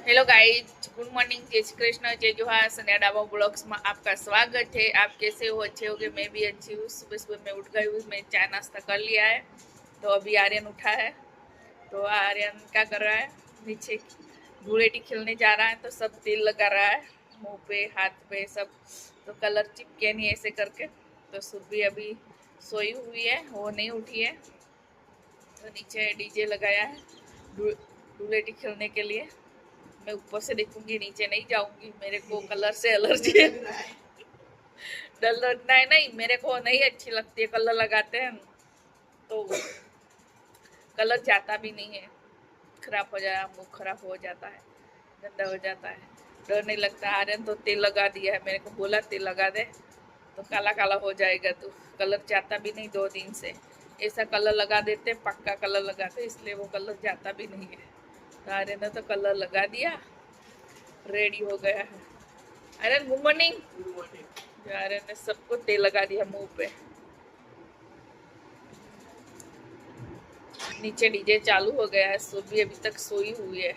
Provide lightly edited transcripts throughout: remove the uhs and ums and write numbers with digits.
Hello guys, good morning, जय श्री कृष्ण, जय जोहार। सन्या डाबा ब्लॉग्स में आपका स्वागत है। आप कैसे हो? अच्छे होगे? मैं भी अच्छी हूँ। सुबह सुबह मैं उठ गई हूँ, मैं चाय नाश्ता कर लिया है। तो अभी आर्यन उठा है। तो आर्यन क्या कर रहा है? नीचे धूळेटी खेलने जा रहा है, तो सब तेल लगा रहा है मुंह पे, हाथ पे सब। तो कलर चिपके नहीं ऐसे करके। तो सुबह अभी सोई हुई है, वो नहीं उठी है। तो नीचे डीजे लगाया है धूळेटी खेलने के लिए। मैं ऊपर से देखूंगी, नीचे नहीं जाऊंगी। मेरे को कलर से एलर्जी है। डर लगता है। नहीं, मेरे को नहीं अच्छी लगती है कलर लगाते हैं तो कलर जाता भी नहीं है। खराब हो जाए, मुंह खराब हो जाता है, गंदा हो जाता है। डर नहीं लगता। आर्यन तो तेल लगा दिया है, मेरे को बोला तेल लगा दे तो काला काला हो जाएगा। तो कलर जाता भी नहीं 2 दिन से। ऐसा कलर लगा देते, पक्का कलर लगाते, इसलिए वो कलर जाता भी नहीं है। तो आर्यन ने तो कलर लगा दिया, रेडी हो गया है। Aryan good morning. आर्यन ने सबको तेल लगा दिया मुंह पे। नीचे डीजे चालू हो गया है। सुबह अभी तक सोई हुई है।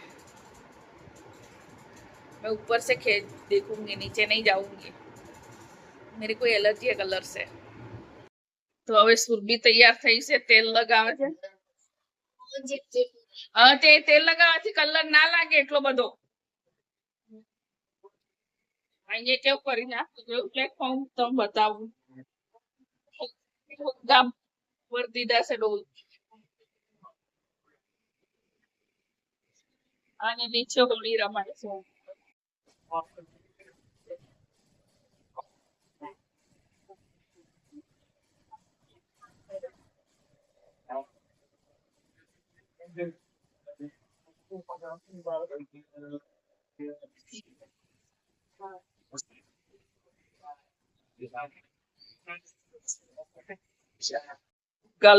मैं ऊपर से खेत देखूंगी, नीचे नहीं जाऊंगी। मेरे को एलर्जी है कलर से। તો હવે સુરભી તૈયાર થઈ છે, તેલ લગાવે છે. તે તેલ લગાવવાથી કલર ના લાગે એટલો બધો. અહીંયા કેવું કરીને પ્લેટફોર્મ તમે બતાવું. ગામ ભરી દીધા છે ડોલ. અને નીચે હોળી રમાય છે.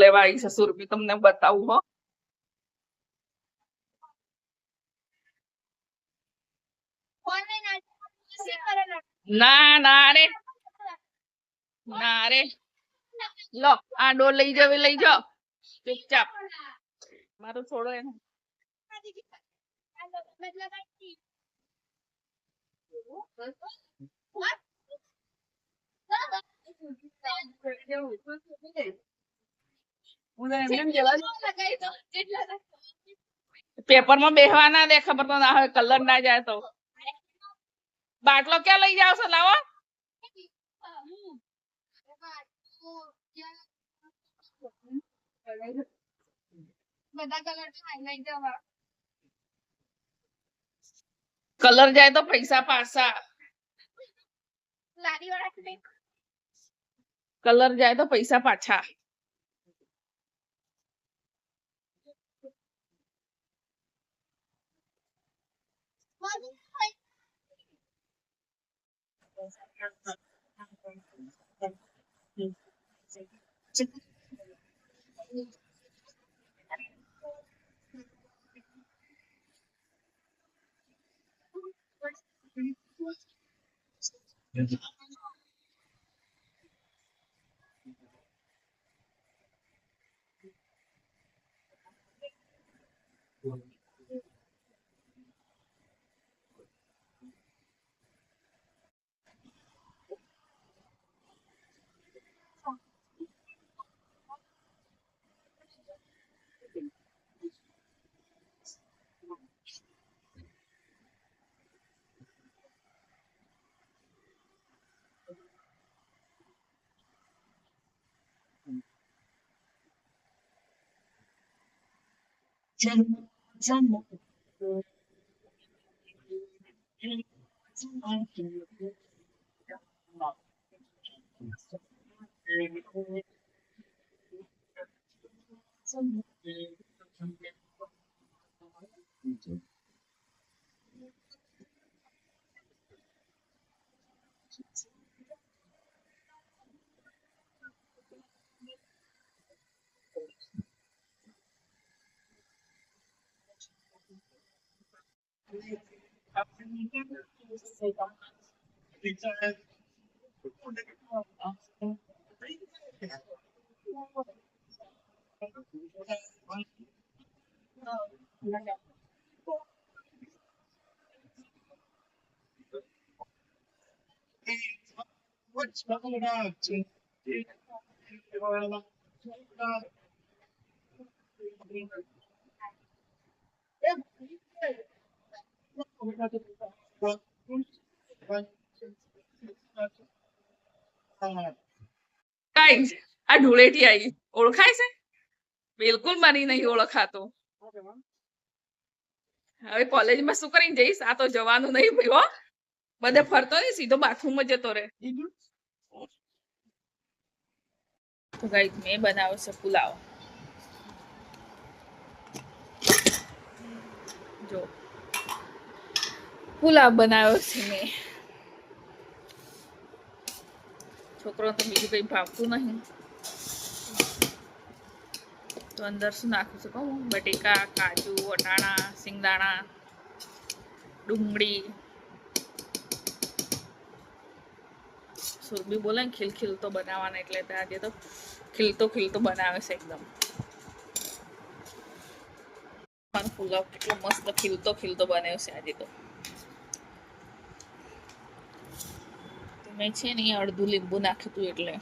લેવા આવી છે સુરભી, તમને બતાવું હો. ના ના રે, ના રે. લો આ ડોલ લઈ જાવ, લઈ જાઓ ચૂપચાપ. મારું છોડો એને. પેપર માં બેહવા ના દે, ખબર તો ના હોય કલર ના જાય તો. બાટલો ક્યાં લઈ જાવ છો? લાવો. કલર જાય તો પૈસા પાછા. કલર જાય તો પૈસા પાછા. ગાઈસ આ ધૂળેટી આવી ઓળખાય છે બિલકુલ મારી નહીં ઓળખાતો હવે કોલેજમાં શું કરીને જઈશ આ તો જવાનું નહીં ભાઈ હો બધે ફરતો નહીં સીધો બાથરૂમમાં જતો રહે તો ગાઈસ મેં બનાવ્યો છે પુલાવ જો પુલાવ બનાવ્યો છે મેં છોકરો તો બીજું કઈ ભાવતું નહીં તો અંદર શું નાખું છું કહું બટેકા કાજુ વટાણા સિંગદાણા ડુંગળી સુરબી બોલે ને ખીલતો બનાવવાના એટલે આજે તો ખીલતો બનાવે છે એકદમ પુલાવ કેટલો મસ્ત ખીલતો બનાવ્યો છે આજે તો મેં છે ને અડધું લીંબુ નાખ્યું હતું એટલે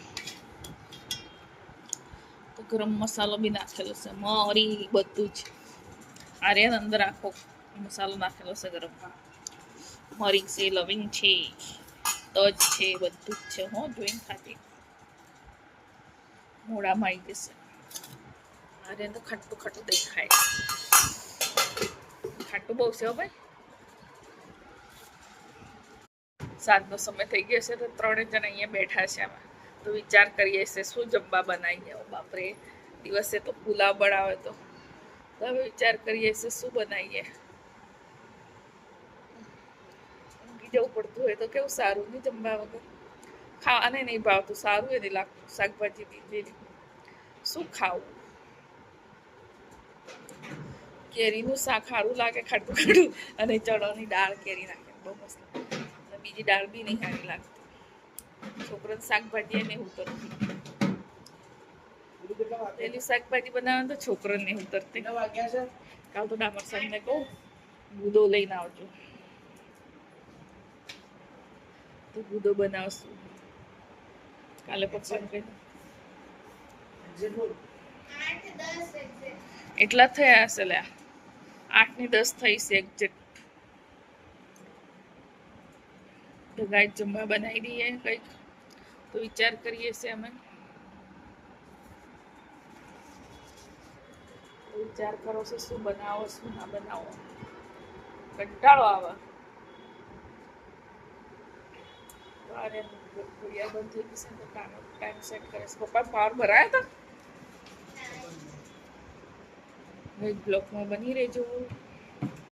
તો ગરમ મસાલો બી નાખેલો છે મરી બધું જ આર્યન અંદર આખો મસાલો નાખેલો છે ગરમ મરી છે લવિંગ છે તજ છે બધું જ છે હો જોઈને ખાતી મોડામાં આવી જશે આર્યન તો ખાટું દેખાય ખાટું બહુ છે હો ભાઈ સાંજનો સમય થઈ ગયો છે તો 3 જણ અહીંયા બેઠા છે આમાં તો વિચાર કરીએ છે શું જમવા બનાવીએ બાપરે દિવસે તો પુલાવ બનાવે તો હવે વિચાર કરીએ છે શું બનાવીએ ઊંઘી જવું પડતું હોય તો કેવું સારું નહીં જમવા વગર ખાવાને નહીં ભાવતું સારું એ નહીં લાગતું શાકભાજી દીધેલી શું ખાવું કેરીનું શાક સારું લાગે ખાટું અને ચણાની દાળ કેરી નાખે બહુ મસ્ત બીજી દાળ બી નહીં સારી લાગતી છોકરાને શાકભાજી નહીં ઉતરતી પેલી શાકભાજી બનાવે તો છોકરાને નહીં ઉતરતી કાલ તો ડામર સાહેબને કહું ગુદો લઈને આવજો તો ગુદો બનાવશું કાલે પછી એટલા જ થયા હશે લ્યા 8 ની 10 થઈ છે એક્ઝેક્ટ તો ગાય જમવા બનાવી દઈએ કંઈક તો વિચાર કરીએ છે અમે વિચાર કરો છો શું બનાવો શું ના બનાવો કંટાળો આવે ઘડિયાળ બંધ થઈ ગઈ છે તો ટાઈમ સેટ કરે છે પપ્પા પાવર ભરાયા હતા બ્લોકમાં બની રહેજો